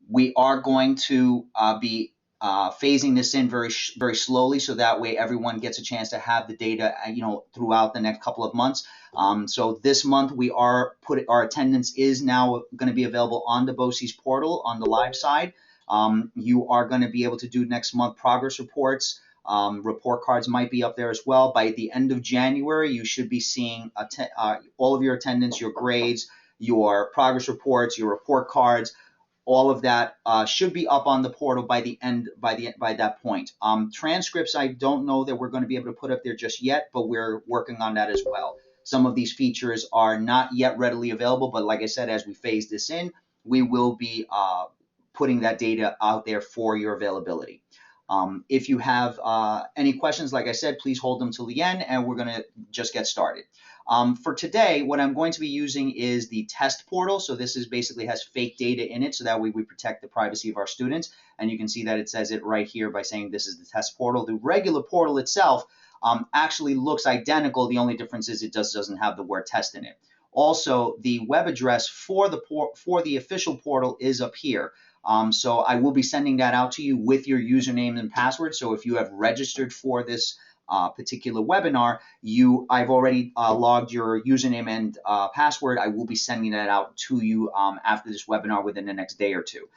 We are going to be phasing this in very slowly, so that way everyone gets a chance to have the data, throughout the next couple of months. So this month our attendance is now going to be available on the BOCES portal on the live side. You are going to be able to do next month progress reports. Report cards might be up there as well. By the end of January, you should be seeing all of your attendance, your grades, your progress reports, your report cards. All of that should be up on the portal by that point. Transcripts, I don't know that we're going to be able to put up there just yet, but we're working on that as well. Some of these features are not yet readily available, but like I said, as we phase this in, we will be putting that data out there for your availability. If you have any questions, like I said, please hold them till the end, and we're going to just get started. For today, what I'm going to be using is the test portal. So this is basically has fake data in it, so that way we protect the privacy of our students. And you can see that it says it right here by saying this is the test portal. The regular portal itself actually looks identical. The only difference is it doesn't have the word test in it. Also, the web address for the official portal is up here. So I will be sending that out to you with your username and password. So if you have registered for this particular webinar, I've already logged your username and password. I will be sending that out to you after this webinar within the next day or two.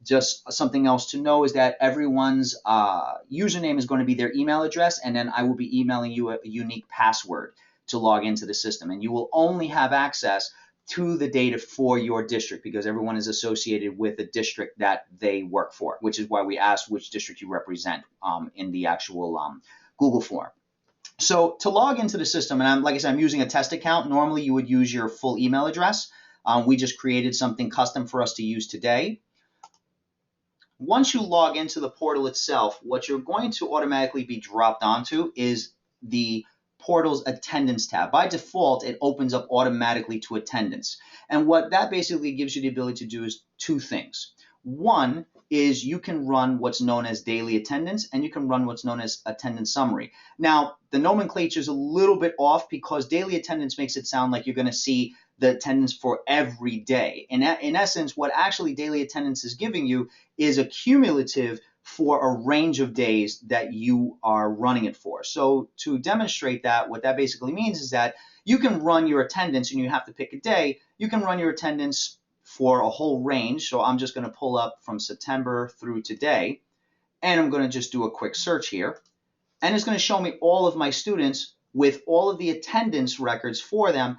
Just something else to know is that everyone's username is going to be their email address, and then I will be emailing you a unique password to log into the system. And you will only have access to the data for your district, because everyone is associated with a district that they work for, which is why we asked which district you represent in the actual Google form. So to log into the system, and like I said, I'm using a test account. Normally you would use your full email address. We just created something custom for us to use today. Once you log into the portal itself, what you're going to automatically be dropped onto is the portal's attendance tab. By default, it opens up automatically to attendance. And what that basically gives you the ability to do is two things. One is you can run what's known as daily attendance, and you can run what's known as attendance summary. Now, the nomenclature is a little bit off, because daily attendance makes it sound like you're going to see the attendance for every day. In essence, what actually daily attendance is giving you is a cumulative for a range of days that you are running it for. So to demonstrate that, what that basically means is that you can run your attendance, and you have to pick a day. You can run your attendance for a whole range. So I'm just going to pull up from September through today, and I'm going to just do a quick search here. And it's going to show me all of my students with all of the attendance records for them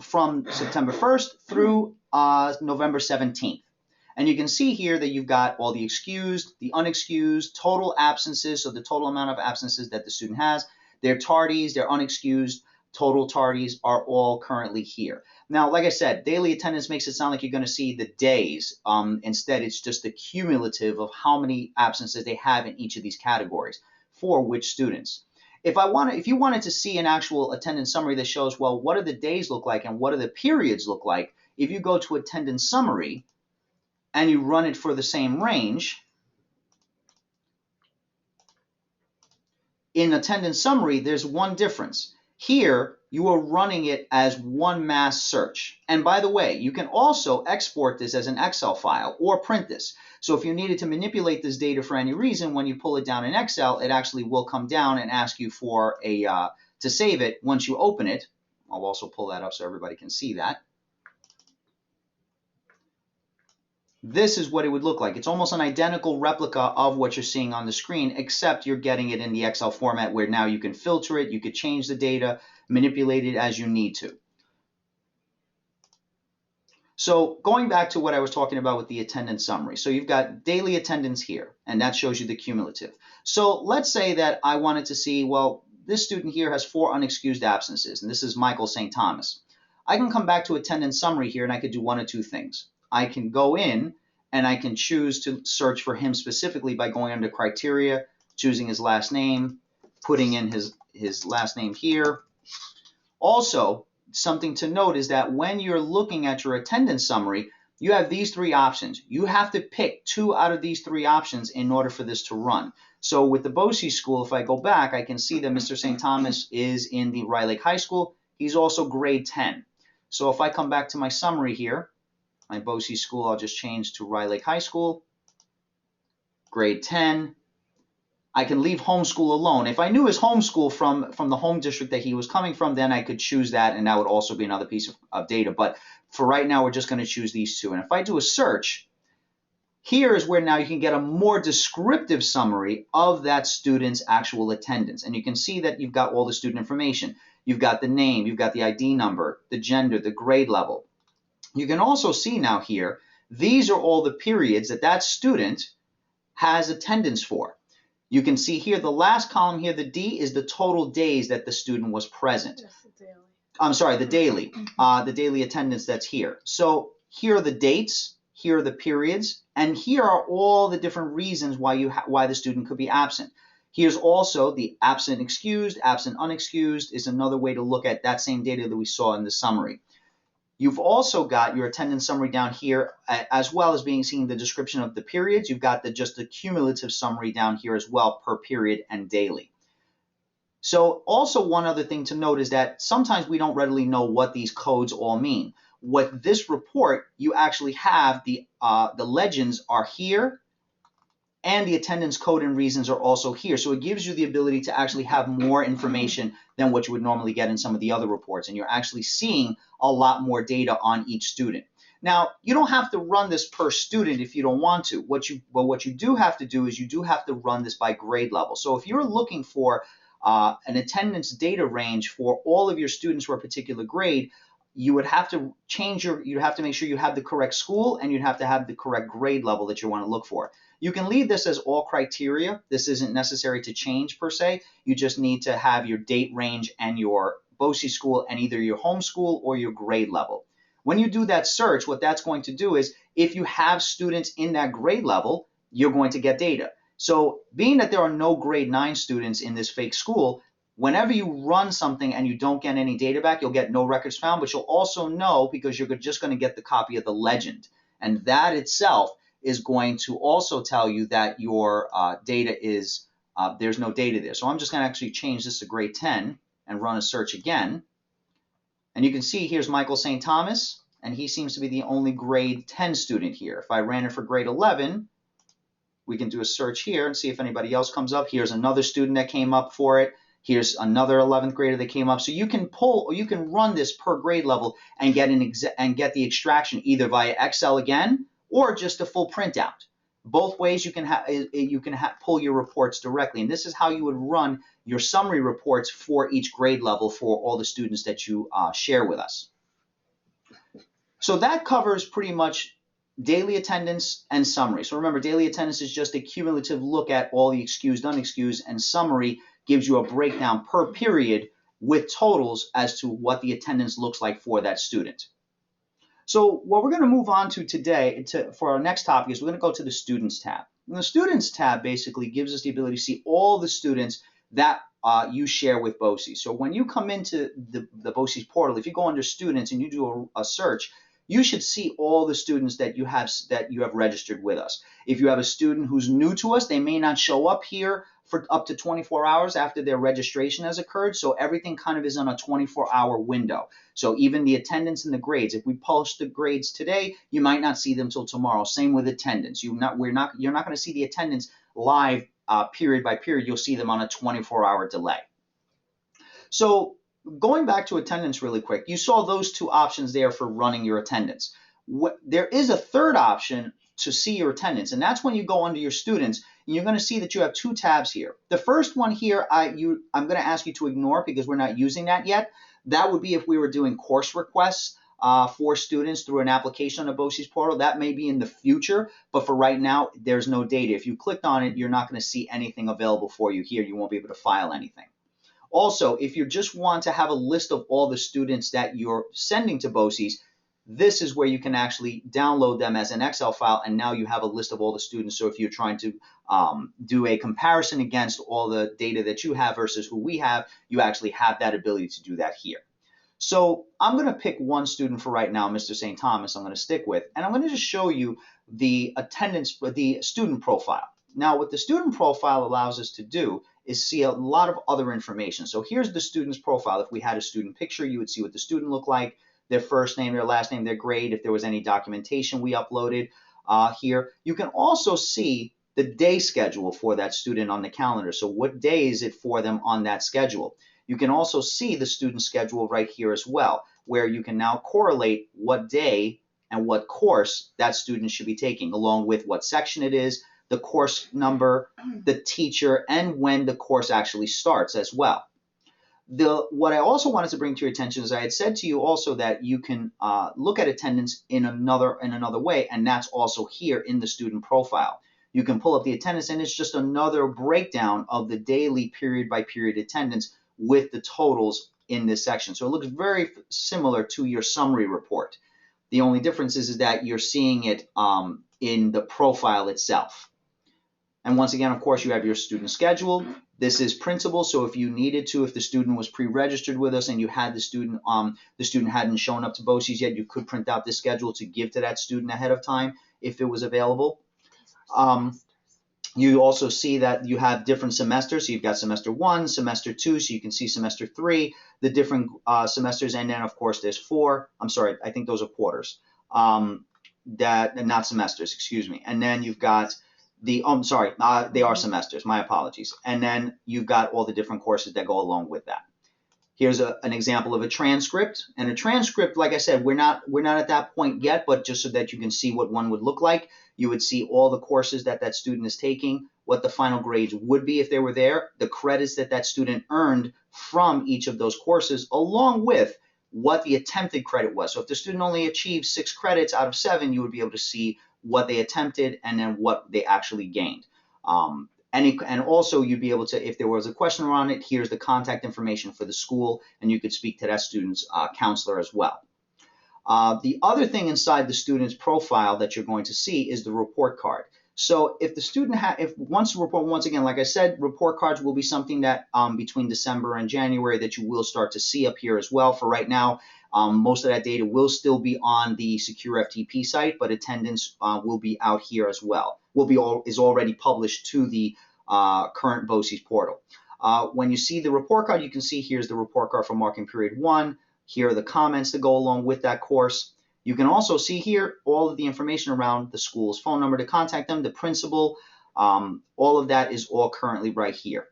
from September 1st through November 17th. And you can see here that you've got all the excused, the unexcused, total absences, so the total amount of absences that the student has, their tardies, their unexcused, total tardies are all currently here. Now, like I said, daily attendance makes it sound like you're going to see the days. Instead, it's just the cumulative of how many absences they have in each of these categories for which students. If you wanted to see an actual attendance summary that shows, well, what do the days look like and what do the periods look like, if you go to attendance summary and you run it for the same range, in attendance summary, there's one difference. Here, you are running it as one mass search. And by the way, you can also export this as an Excel file or print this. So if you needed to manipulate this data for any reason, when you pull it down in Excel, it actually will come down and ask you for to save it once you open it. I'll also pull that up so everybody can see that. This is what it would look like. It's almost an identical replica of what you're seeing on the screen, except you're getting it in the Excel format, where now you can filter it, you could change the data, manipulate it as you need to. So going back to what I was talking about with the attendance summary. So you've got daily attendance here, and that shows you the cumulative. So let's say that I wanted to see, well, this student here has 4 unexcused absences, and this is Michael St. Thomas. I can come back to attendance summary here, and I could do one of two things. I can go in and I can choose to search for him specifically by going under criteria, choosing his last name, putting in his last name here. Also, something to note is that when you're looking at your attendance summary, you have these 3 options. You have to pick 2 out of these 3 options in order for this to run. So with the BOCES school, if I go back, I can see that Mr. St. Thomas is in the Rye Lake High School. He's also grade 10. So if I come back to my summary here, My BOCES school, I'll just change to Rye Lake High School. Grade 10. I can leave homeschool alone. If I knew his homeschool from the home district that he was coming from, then I could choose that, and that would also be another piece of data. But for right now, we're just going to choose these two. And if I do a search, here is where now you can get a more descriptive summary of that student's actual attendance. And you can see that you've got all the student information. You've got the name, you've got the ID number, the gender, the grade level. You can also see now here, these are all the periods that that student has attendance for. You can see here the last column here, the D, is the total days that the student was present. Yes, the daily. I'm sorry, the daily attendance that's here. So here are the dates, here are the periods, and here are all the different reasons why the student could be absent. Here's also the absent excused, absent unexcused is another way to look at that same data that we saw in the summary. You've also got your attendance summary down here, as well as seeing the description of the periods. You've got just the cumulative summary down here as well, per period and daily. So also one other thing to note is that sometimes we don't readily know what these codes all mean. With this report, you actually have the legends are here, and the attendance code and reasons are also here. So it gives you the ability to actually have more information than what you would normally get in some of the other reports. And you're actually seeing a lot more data on each student. Now, you don't have to run this per student if you don't want to. What you do have to do is you do have to run this by grade level. So if you're looking for an attendance data range for all of your students for a particular grade, you would have to you'd have to make sure you have the correct school, and you'd have to have the correct grade level that you want to look for. You can leave this as all criteria. This isn't necessary to change per se. You just need to have your date range and your BOCES school and either your home school or your grade level. When you do that search, what that's going to do is if you have students in that grade level, you're going to get data. So being that there are no grade 9 students in this fake school, whenever you run something and you don't get any data back, you'll get no records found, but you'll also know because you're just going to get the copy of the legend. And that itself is going to also tell you that your data is, there's no data there. So I'm just going to actually change this to grade 10 and run a search again. And you can see here's Michael St. Thomas, and he seems to be the only grade 10 student here. If I ran it for grade 11, we can do a search here and see if anybody else comes up. Here's another student that came up for it. Here's another 11th grader that came up. So you can pull, or you can run this per grade level and get the extraction either via Excel again or just a full printout. Both ways you can pull your reports directly, and this is how you would run your summary reports for each grade level for all the students that you share with us. So that covers pretty much daily attendance and summary. So remember, daily attendance is just a cumulative look at all the excused, unexcused, and summary gives you a breakdown per period with totals as to what the attendance looks like for that student. So what we're going to move on to today for our next topic is we're going to go to the Students tab. And the Students tab basically gives us the ability to see all the students that you share with BOCES. So when you come into the BOCES portal, if you go under Students and you do a search, you should see all the students that you have registered with us. If you have a student who's new to us, they may not show up here for up to 24 hours after their registration has occurred. So everything kind of is on a 24-hour window. So even the attendance and the grades, if we post the grades today, you might not see them till tomorrow. Same with attendance. You're not going to see the attendance live period by period. You'll see them on a 24-hour delay. So going back to attendance really quick, you saw those two options there for running your attendance. There is a third option to see your attendance, and that's when you go under your students, and you're going to see that you have two tabs here. The first one here, I'm going to ask you to ignore because we're not using that yet. That would be if we were doing course requests for students through an application on the BOCES portal. That may be in the future, but for right now, there's no data. If you clicked on it, you're not going to see anything available for you here. You won't be able to file anything. Also, if you just want to have a list of all the students that you're sending to BOCES, this is where you can actually download them as an Excel file, and now you have a list of all the students. So if you're trying to do a comparison against all the data that you have versus who we have, you actually have that ability to do that here. So I'm going to pick one student for right now, Mr. St. Thomas, I'm going to stick with, and I'm going to just show you the attendance, the student profile. Now, what the student profile allows us to do is see a lot of other information. So here's the student's profile. If we had a student picture, you would see what the student looked like. their first name, their last name, their grade, if there was any documentation we uploaded here. You can also see the day schedule for that student on the calendar. So what day is it for them on that schedule? You can also see the student schedule right here as well, where you can now correlate what day and what course that student should be taking, along with what section it is, the course number, the teacher, and when the course actually starts as well. What I also wanted to bring to your attention is I had said to you also that you can look at attendance in another way, and that's also here in the student profile. You can pull up the attendance, and it's just another breakdown of the daily period by period attendance with the totals in this section. So it looks very similar to your summary report. The only difference is that you're seeing it in the profile itself. And once again, of course, you have your student schedule. This is printable, so if you needed to, if the student was pre-registered with us and you had the student hadn't shown up to BOCES yet, you could print out this schedule to give to that student ahead of time if it was available. You also see that you have different semesters. So you've got semester 1, semester 2, so you can see semester 3, the different semesters, and then of course there's 4. I'm sorry, I think those are quarters. Not semesters, excuse me. And then you've got they are semesters, my apologies. And then you've got all the different courses that go along with that. Here's an example of a transcript. And a transcript, like I said, we're not at that point yet, but just so that you can see what one would look like, you would see all the courses that student is taking, what the final grades would be if they were there, the credits that student earned from each of those courses, along with what the attempted credit was. So if the student only achieved 6 credits out of 7, you would be able to see what they attempted and then what they actually gained. And also you'd be able to, if there was a question around it, here's the contact information for the school, and you could speak to that student's counselor as well. The other thing inside the student's profile that you're going to see is the report card. So if the student once again, like I said, report cards will be something that between December and January that you will start to see up here as well. For right now, most of that data will still be on the Secure FTP site, but attendance will be out here as well. Is already published to the current BOCES portal. When you see the report card, you can see here's the report card for marking period 1. Here are the comments that go along with that course. You can also see here all of the information around the school's phone number to contact them, the principal, all of that is all currently right here.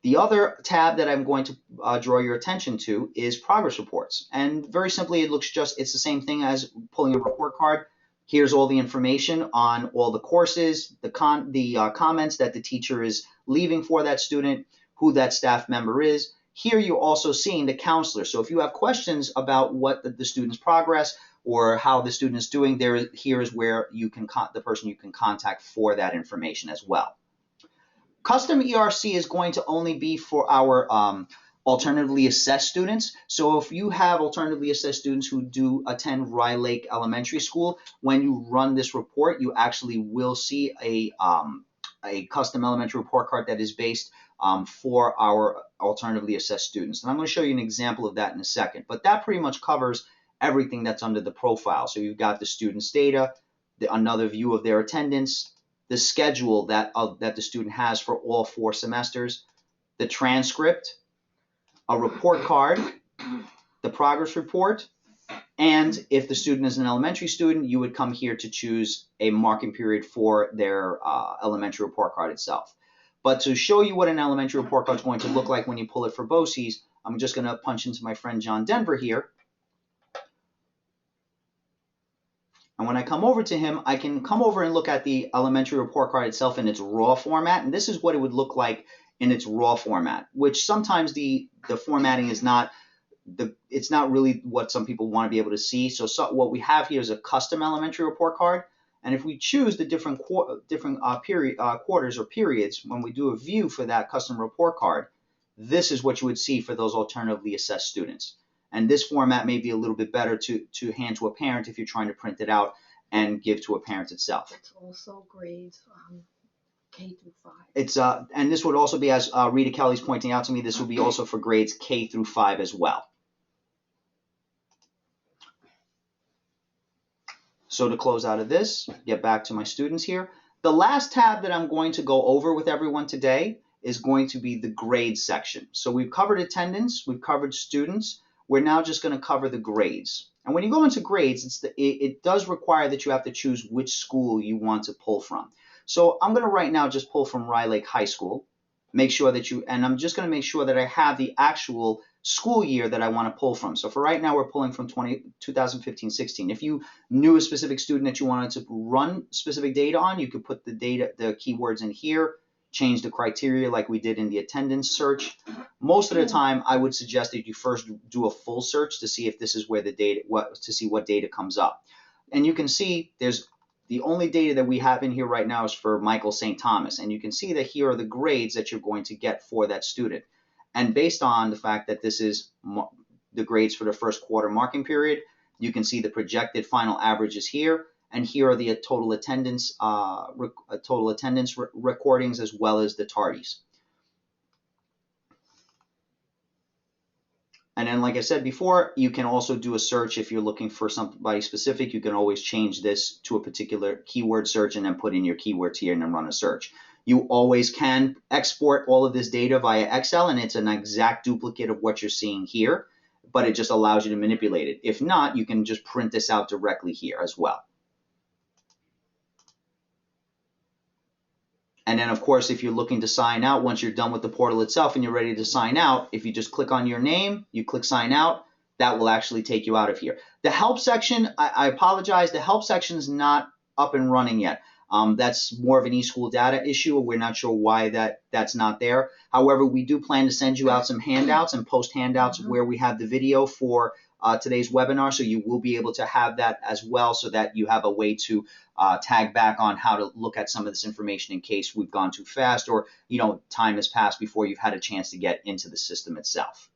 The other tab that I'm going to draw your attention to is progress reports. And very simply, it's the same thing as pulling a report card. Here's all the information on all the courses, the comments that the teacher is leaving for that student, who that staff member is. Here you're also seeing the counselor. So if you have questions about what the student's progress or how the student is doing, here is where you can the person you can contact for that information as well. Custom ERC is going to only be for our alternatively assessed students. So if you have alternatively assessed students who do attend Rye Lake Elementary School, when you run this report, you actually will see a custom elementary report card that is based for our alternatively assessed students. And I'm going to show you an example of that in a second. But that pretty much covers everything that's under the profile. So you've got the student's data, another view of their attendance, the schedule that the student has for all 4 semesters, the transcript, a report card, the progress report, and if the student is an elementary student, you would come here to choose a marking period for their elementary report card itself. But to show you what an elementary report card is going to look like when you pull it for BOCES, I'm just going to punch into my friend John Denver here. And when I come over to him, I can come over and look at the elementary report card itself in its raw format. And this is what it would look like in its raw format, which sometimes the formatting is not it's not really what some people want to be able to see. So what we have here is a custom elementary report card. And if we choose the different quarters or periods, when we do a view for that custom report card, this is what you would see for those alternatively assessed students. And this format may be a little bit better to hand to a parent if you're trying to print it out and give to a parent itself. It's also grades K through 5. It's and this would also be, as Rita Kelly's pointing out to me, this would be also for grades K through 5 as well. So to close out of this, get back to my students here. The last tab that I'm going to go over with everyone today is going to be the grades section. So we've covered attendance, we've covered students, we're now just going to cover the grades. And when you go into grades, it does require that you have to choose which school you want to pull from. So I'm going to right now just pull from Rye Lake High School. Make sure that and I'm just going to make sure that I have the actual school year that I want to pull from. So for right now, we're pulling from 2015-16. If you knew a specific student that you wanted to run specific data on, you could put the keywords in here, change the criteria like we did in the attendance search. Most of the time, I would suggest that you first do a full search to see if this is where the data, to see what data comes up. And you can see the only data that we have in here right now is for Michael St. Thomas. And you can see that here are the grades that you're going to get for that student. And based on the fact that this is the grades for the first quarter marking period, you can see the projected final averages here. And here are the total attendance recordings as well as the tardies. And then, like I said before, you can also do a search if you're looking for somebody specific. You can always change this to a particular keyword search and then put in your keywords here and then run a search. You always can export all of this data via Excel, and it's an exact duplicate of what you're seeing here, but it just allows you to manipulate it. If not, you can just print this out directly here as well. And then, of course, if you're looking to sign out, once you're done with the portal itself and you're ready to sign out, if you just click on your name, you click sign out, that will actually take you out of here. The help section, I apologize, the help section is not up and running yet. That's more of an eSchool data issue. We're not sure why that's not there. However, we do plan to send you out some handouts and post handouts where we have the video for today's webinar, so you will be able to have that as well, so that you have a way to tag back on how to look at some of this information in case we've gone too fast or time has passed before you've had a chance to get into the system itself.